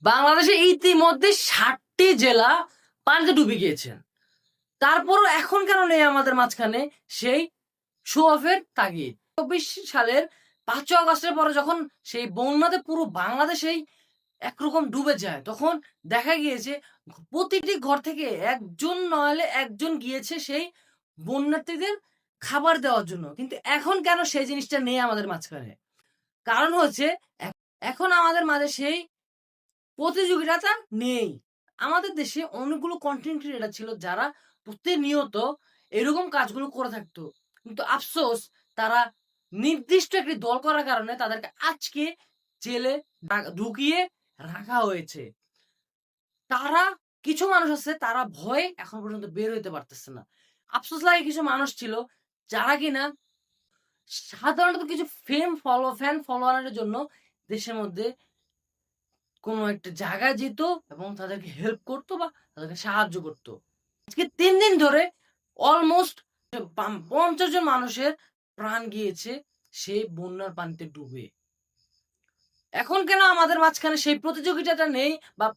বাংলাদেশে ইতিমধ্যে 60টি জেলা পানিতে ডুবে গিয়েছেন। তারপরও এখন কেন নেই আমাদের মাঝখানে সেই শো অফের তাগিদ? ২৪ সালের ৫ই আগস্টের পরে যখন সেই বন্যাতে পুরো বাংলাদেশেই একরকম ডুবে যায়, তখন দেখা গিয়েছে প্রতিটি ঘর থেকে একজন নইলে একজন গিয়েছে সেই বন্যার্থীদের খাবার দেওয়ার জন্য। কিন্তু এখন কেন সেই জিনিসটা নেই আমাদের মাঝখানে? কারণ হচ্ছে এখন আমাদের মাঝে সেই প্রতিযোগিতাটা নেই। আমাদের দেশে অনেকগুলো কনটেন্ট ক্রিয়েটর ছিল যারা প্রতিনিয়ত এরকম কাজগুলো করে থাকতো। কিন্তু আফসোস তারা নির্দিষ্ট একটি দল করার কারণে তাদেরকে আজকে জেলে ঢুকিয়ে রাখা হয়েছে। তারা কিছু মানুষ আছে তারা ভয়ে এখন পর্যন্ত বের হইতে পারতেছে না। আফসোস লাগে কিছু মানুষ ছিল যারা কিনা সাধারণত কিছু ফ্যান ফলোয়ারের জন্য দেশের মধ্যে কোনো একটা জায়গায় যেত এবং তাদেরকে হেল্প করতো বা তাদেরকে সাহায্য করতো। আজকে ৩ দিন ধরে অলমোস্ট ৫০ জন মানুষের প্রাণ গিয়েছে সেই বন্যার পানিতে ডুবে। এখন কেন আমাদের মাঝখানে সেই প্রতিযোগিতাটা নেই বা